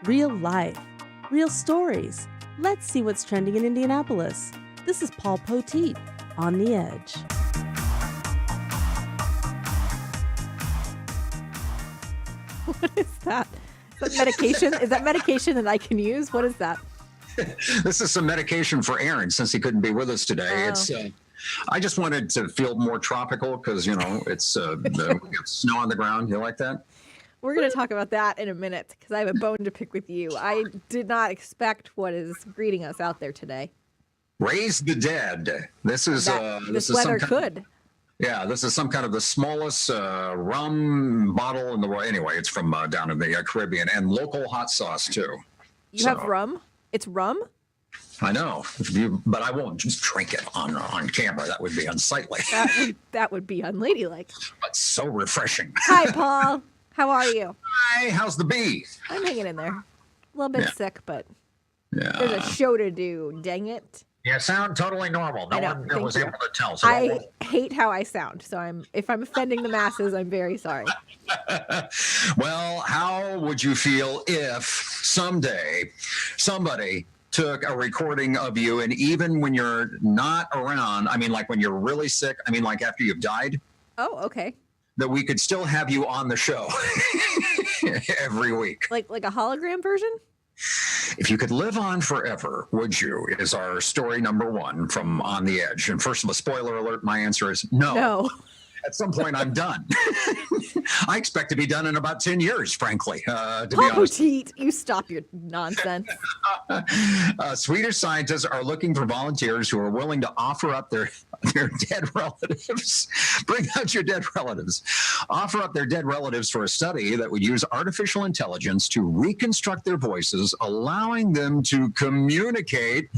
Real life, real stories. Let's see what's trending in Indianapolis. This is Poteet on the Edge. What is that? Is that medication? Is that medication that I can use? What is that? This is some medication for Aaron since he couldn't be with us today. It's I just wanted to feel more tropical because, you know, it's we got snow on the ground. You like that? We're going to talk about that in a minute because I have a bone to pick with you. I did not expect what is greeting us out there today. Raise the dead. This is this weather could. Yeah, this is some kind of the smallest rum bottle in the world. Anyway, it's from down in the Caribbean, and local hot sauce too. You have rum? It's rum? I know, but I won't just drink it on camera. That would be unsightly. That would be unladylike. But so refreshing. Hi, Paul. How are you? Hi, how's the bee? I'm hanging in there. A little bit sick, but there's a show to do. Dang it. Yeah, sound totally normal. No one was able to tell. So I hate how I sound. So if I'm offending the masses, I'm very sorry. Well, how would you feel if someday somebody took a recording of you, and even when you're not around, I mean, like when you're really sick, I mean, like after you've died? Oh, okay. That we could still have you on the show every week. Like a hologram version? If you could live on forever, would you? Is our story number one from On the Edge. And first of all, spoiler alert, my answer is no. No. At some point, I'm done. I expect to be done in about 10 years, frankly, to be honest. Poteet, you stop your nonsense. Swedish scientists are looking for volunteers who are willing to offer up their dead relatives. Bring out your dead relatives. Offer up their dead relatives for a study that would use artificial intelligence to reconstruct their voices, allowing them to communicate.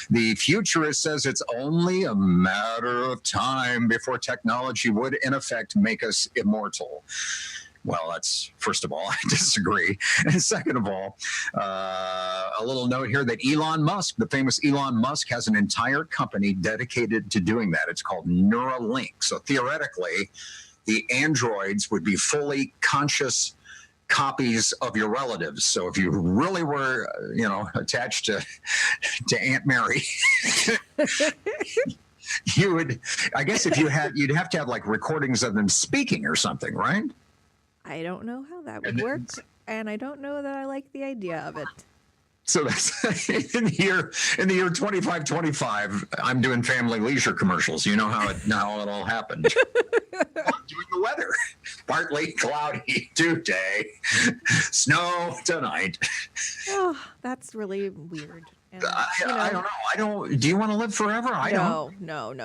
The futurist says it's only a matter of time before technology would, in effect, make us immortal. Well, that's, first of all, I disagree. And second of all, a little note here that Elon Musk, the famous Elon Musk, has an entire company dedicated to doing that. It's called Neuralink. So theoretically, the androids would be fully conscious copies of your relatives. So if you really were, attached to Aunt Mary, you would, I guess if you'd have to have like recordings of them speaking or something, right? I don't know how that would work, and I don't know that I like the idea of it. So that's in the year 2525, I'm doing family leisure commercials. You know how it all happened. I'm doing the weather. Partly cloudy today, snow tonight. Oh, that's really weird. And, I don't know. Do you want to live forever? No. When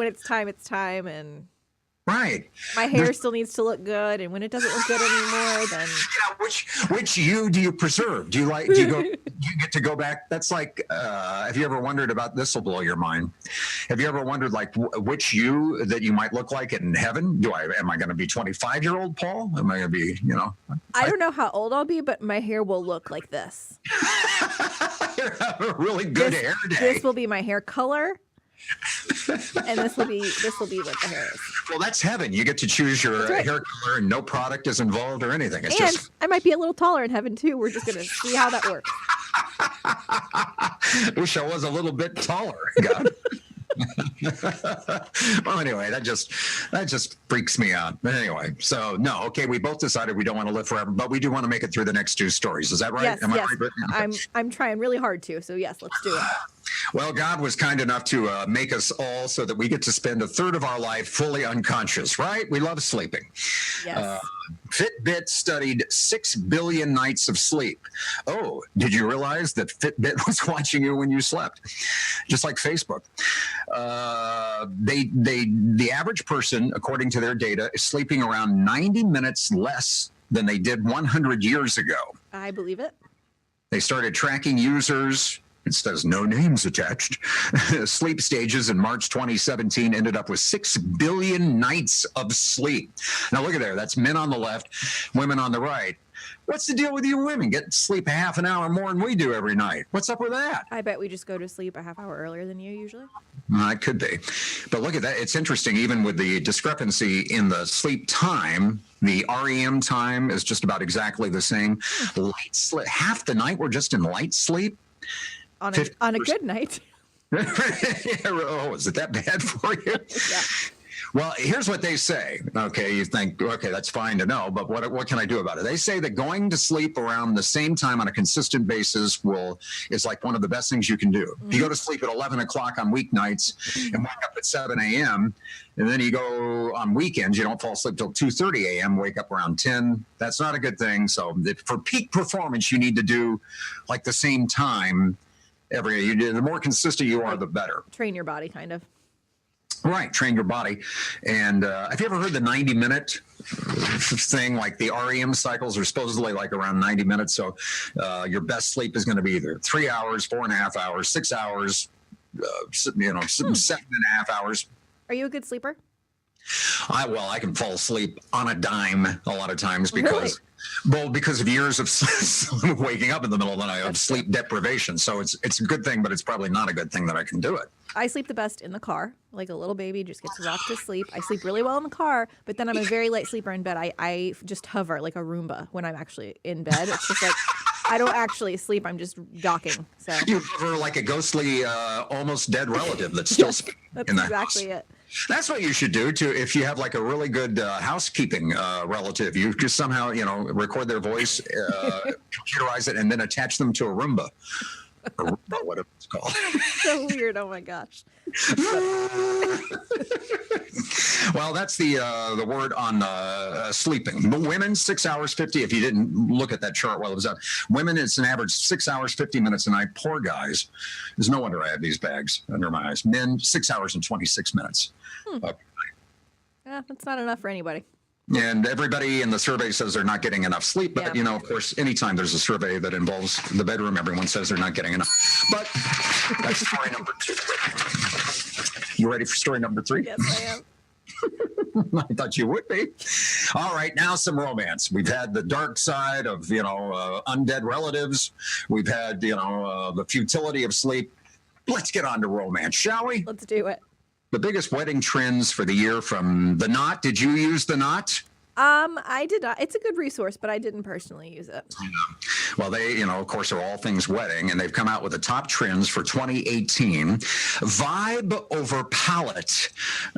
it's time, it's time, and right. My hair still needs to look good, and when it doesn't look good anymore, then which you do you preserve? Do you get to go back? That's like, have you ever wondered about this? Will blow your mind. Have you ever wondered like which you that you might look like in heaven? Am I going to be 25-year-old Paul? Am I going to be I don't know how old I'll be, but my hair will look like this. You have a really good hair day. This will be my hair color. And this will be what the hair is. Well, that's heaven. You get to choose your hair color, and no product is involved or anything. It's just I might be a little taller in heaven too. We're just gonna see how that works. Wish I was a little bit taller. God. Well, anyway, that just freaks me out. But anyway, so no, okay, we both decided we don't want to live forever, but we do want to make it through the next two stories. Is that right? Yes, Am yes. I right? Okay. I'm trying really hard to. So yes, let's do it. Well, God was kind enough to make us all so that we get to spend a third of our life fully unconscious, right? We love sleeping. Yes. Fitbit studied 6 billion nights of sleep. Oh, did you realize that Fitbit was watching you when you slept? Just like Facebook. The average person, according to their data, is sleeping around 90 minutes less than they did 100 years ago. I believe it. They started tracking users. It says no names attached. Sleep stages in March 2017 ended up with 6 billion nights of sleep. Now look at there. That's men on the left, women on the right. What's the deal with you women? Get to sleep a half an hour more than we do every night. What's up with that? I bet we just go to sleep a half hour earlier than you usually. It could be. But look at that. It's interesting, even with the discrepancy in the sleep time, the REM time is just about exactly the same. Light sleep, half the night we're just in light sleep. On a good night. Oh, is it that bad for you? Yeah. Well, here's what they say. Okay, you think, okay, that's fine to know, but what can I do about it? They say that going to sleep around the same time on a consistent basis is like one of the best things you can do. If you go to sleep at 11 o'clock on weeknights and wake up at 7 a.m., and then you go on weekends, you don't fall asleep till 2:30 a.m., wake up around 10. That's not a good thing. So for peak performance, you need to do like the same time every day. The more consistent you are, the better. Train your body, kind of. Right, train your body. And have you ever heard the 90-minute thing? Like the REM cycles are supposedly like around 90 minutes. So your best sleep is going to be either 3 hours, 4.5 hours, 6 hours, 7.5 hours. Are you a good sleeper? I can fall asleep on a dime a lot of times Really? because of years of waking up in the middle of the night of sleep deprivation. So it's a good thing, but it's probably not a good thing that I can do it. I sleep the best in the car, like a little baby, just gets rocked to sleep. I sleep really well in the car, but then I'm a very light sleeper in bed. I just hover like a Roomba when I'm actually in bed. It's just like I don't actually sleep. I'm just docking. So You hover like a ghostly, almost dead relative that's still speaking that's in the exactly house. it. That's what you should do too. If you have like a really good housekeeping relative, you just somehow, record their voice, computerize it, and then attach them to a Roomba. Or Roomba, whatever it's called. So weird. Oh my gosh. Well, that's the word on sleeping. But women, 6 hours 50. If you didn't look at that chart while it was out, women, it's an average 6 hours 50 minutes a night. Poor guys. There's no wonder I have these bags under my eyes. Men, 6 hours and 26 minutes. Yeah, that's not enough for anybody. And everybody in the survey says they're not getting enough sleep. But, Yeah. of course, anytime there's a survey that involves the bedroom, everyone says they're not getting enough. But that's story number 2. You ready for story number 3? Yes, I am. I thought you would be. All right, now some romance. We've had the dark side of, undead relatives. We've had, the futility of sleep. Let's get on to romance, shall we? Let's do it. The biggest wedding trends for the year from The Knot. Did you use The Knot? I did not. It's a good resource, but I didn't personally use it. Well, they, of course, are all things wedding, and they've come out with the top trends for 2018. Vibe over palette.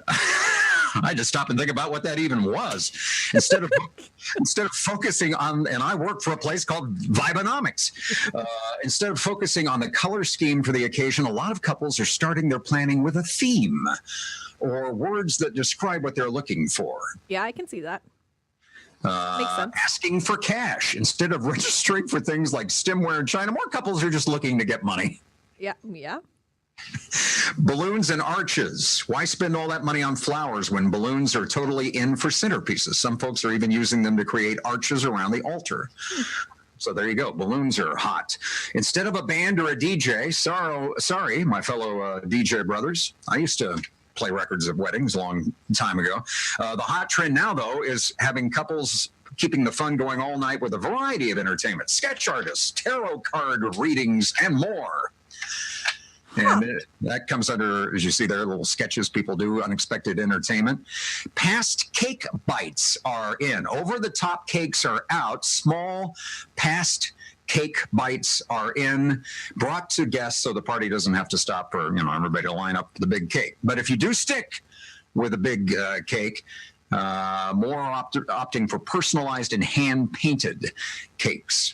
I had to stop and think about what that even was. Instead of focusing on, and I work for a place called Vibenomics. Instead of focusing on the color scheme for the occasion, a lot of couples are starting their planning with a theme or words that describe what they're looking for. Yeah, I can see that. Makes sense. Asking for cash instead of registering for things like stemware in China. More couples are just looking to get money. Yeah. Balloons and arches. Why spend all that money on flowers when balloons are totally in for centerpieces? Some folks are even using them to create arches around the altar. So there you go. Balloons are hot. Instead of a band or a DJ, sorry, my fellow DJ brothers. I used to play records at weddings a long time ago. The hot trend now, though, is having couples keeping the fun going all night with a variety of entertainment. Sketch artists, tarot card readings, and more. And that comes under, as you see there, little sketches people do, unexpected entertainment. Past cake bites are in. Over-the-top cakes are out. Small past cake bites are in, brought to guests so the party doesn't have to stop for, everybody to line up the big cake. But if you do stick with a big cake, more opting for personalized and hand-painted cakes.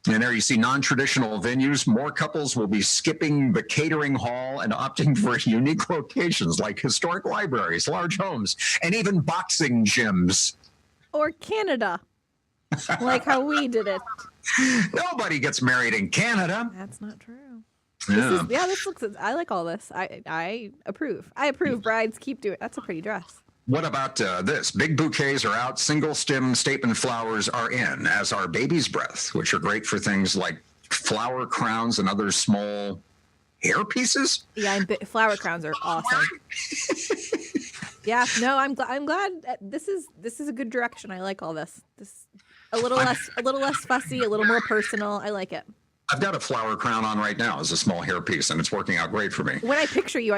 And there you see non-traditional venues. More couples will be skipping the catering hall and opting for unique locations like historic libraries, large homes, and even boxing gyms. Or Canada, like how we did it. Nobody gets married in Canada. That's not true. Yeah. This looks. I like all this. I approve. I approve. Brides, keep doing it. That's a pretty dress. What about this? Big bouquets are out. Single stem statement flowers are in, as are baby's breath, which are great for things like flower crowns and other small hair pieces. Yeah, flower crowns are awesome. Yeah, no, I'm glad. This is a good direction. I like all this. A little less fussy, a little more personal. I like it. I've got a flower crown on right now as a small hairpiece, and it's working out great for me. When I picture you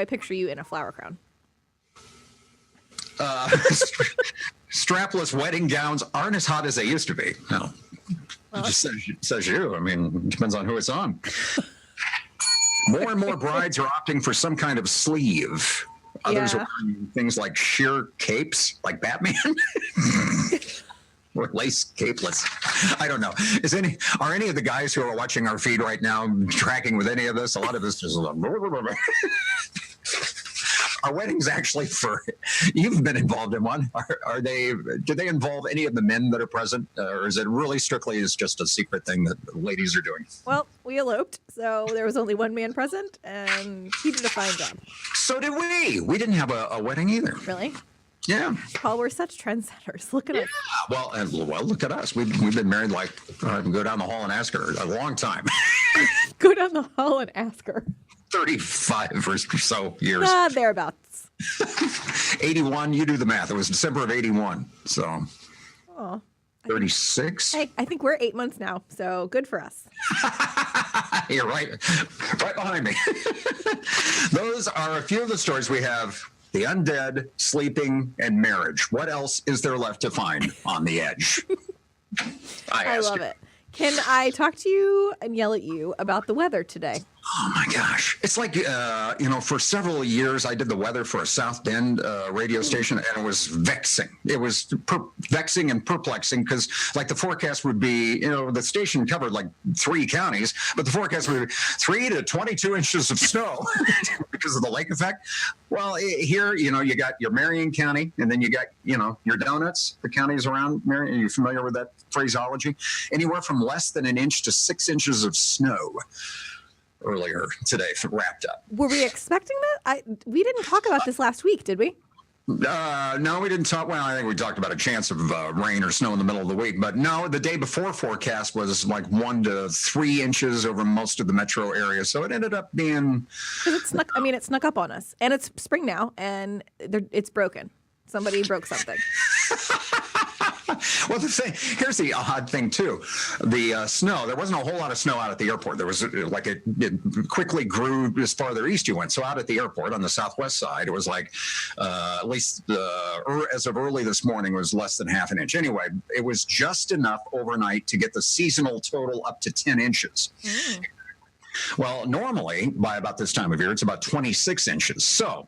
in a flower crown. Strapless wedding gowns aren't as hot as they used to be. No, it just says you. I mean, it depends on who it's on. More and more brides are opting for some kind of sleeve. Others are wearing things like sheer capes, like Batman. Or lace capeless. I don't know. Are any of the guys who are watching our feed right now tracking with any of this? A lot of this is our weddings actually you've been involved in one. Do they involve any of the men that are present? Or is it really strictly is just a secret thing that the ladies are doing? Well, we eloped, so there was only one man present, and he did a fine job. So did we. We didn't have a wedding either. Really? Yeah. Paul, we're such trendsetters. Look at us. Well, look at us. We've been married like, go down the hall and ask her, a long time. Go down the hall and ask her. 35 or so years. Thereabouts. 81, you do the math. It was December of 81. So 36. Hey, I think we're 8 months now, so good for us. You're right behind me. Those are a few of the stories we have. The undead, sleeping, and marriage. What else is there left to find on the edge? I love it. Can I talk to you and yell at you about the weather today? Oh my gosh. It's like, for several years, I did the weather for a South Bend radio station, and it was vexing. It was vexing and perplexing because, like, the forecast would be, the station covered like 3 counties, but the forecast would be 3 to 22 inches of snow because of the lake effect. Well, here, you got your Marion County, and then you got, your donuts, the counties around Marion. Are you familiar with that phraseology? Anywhere from less than an inch to 6 inches of snow. Earlier today, wrapped up. Were we expecting that? We didn't talk about this last week, did we? No, we didn't talk. Well, I think we talked about a chance of rain or snow in the middle of the week. But no, the day before forecast was like 1 to 3 inches over most of the metro area. So it ended up being. It snuck up on us, and it's spring now, and it's broken. Somebody broke something. Well, here's the odd thing too. The snow, there wasn't a whole lot of snow out at the airport. There was it quickly grew as farther east you went. So out at the airport on the southwest side, it was like at least as of early this morning was less than half an inch. Anyway, it was just enough overnight to get the seasonal total up to 10 inches. Mm. Well, normally by about this time of year, it's about 26 inches. So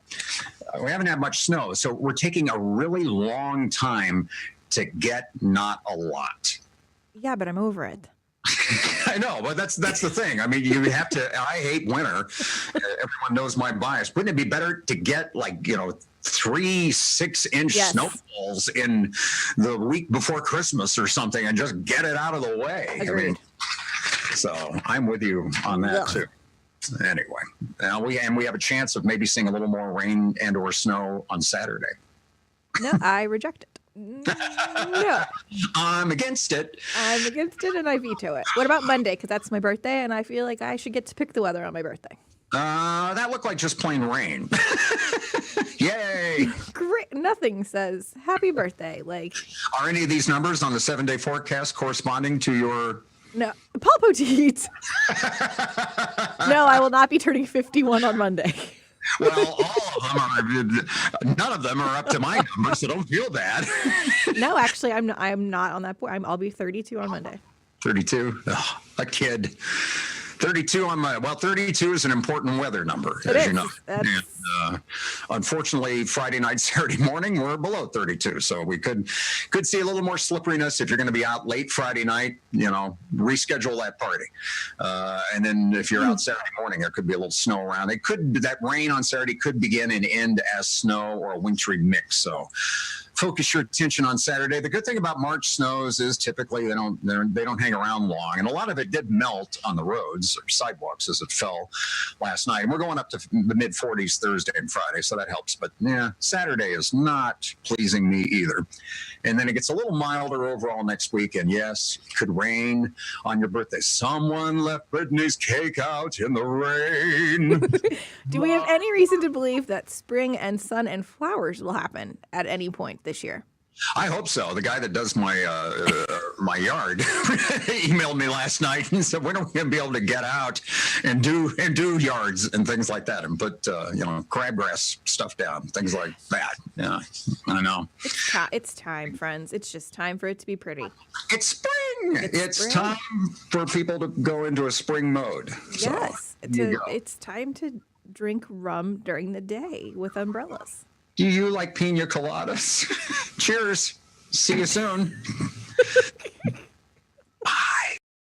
we haven't had much snow. So we're taking a really long time to get not a lot. Yeah, but I'm over it. I know, but that's the thing. I mean, you have to. I hate winter. Everyone knows my bias. Wouldn't it be better to get 3 6-inch snowfalls in the week before Christmas or something, and just get it out of the way? Agreed. I mean, so I'm with you on that too. Anyway, now we have a chance of maybe seeing a little more rain and or snow on Saturday. No, I reject it. No. I'm against it. I'm against it, and I veto it. What about Monday? Because that's my birthday, and I feel like I should get to pick the weather on my birthday. That looked like just plain rain. Yay! Great. Nothing says happy birthday. Are any of these numbers on the 7-day forecast corresponding to your? No, Paul Poteet. No, I will not be turning 51 on Monday. Well, none of them are up to my number, so don't feel bad. No, actually, I'm not on that board. I'll be 32 on Monday. 32? Oh, a kid. 32 on my, 32 is an important weather number, as you know. And, unfortunately, Friday night, Saturday morning, we're below 32. So we could see a little more slipperiness if you're going to be out late Friday night, reschedule that party. And then if you're out Saturday morning, there could be a little snow around. That rain on Saturday could begin and end as snow or a wintry mix. So focus your attention on Saturday. The good thing about March snows is typically they don't hang around long, and a lot of it did melt on the roads or sidewalks as it fell last night. And we're going up to the mid 40s Thursday and Friday, so that helps. But yeah, Saturday is not pleasing me either. And then it gets a little milder overall next week. And yes, it could rain on your birthday. Someone left Brittany's cake out in the rain. Do we have any reason to believe that spring and sun and flowers will happen at any point this year? I hope so. The guy that does my yard emailed me last night and said, "When are we going to be able to get out and do yards and things like that and put crabgrass stuff down, things like that?" Yeah, I know. It's time, friends. It's just time for it to be pretty. It's spring. It's spring. time for people to go into a spring mode. Yes, So, it's time to drink rum during the day with umbrellas. do you like pina coladas? Cheers. See you soon.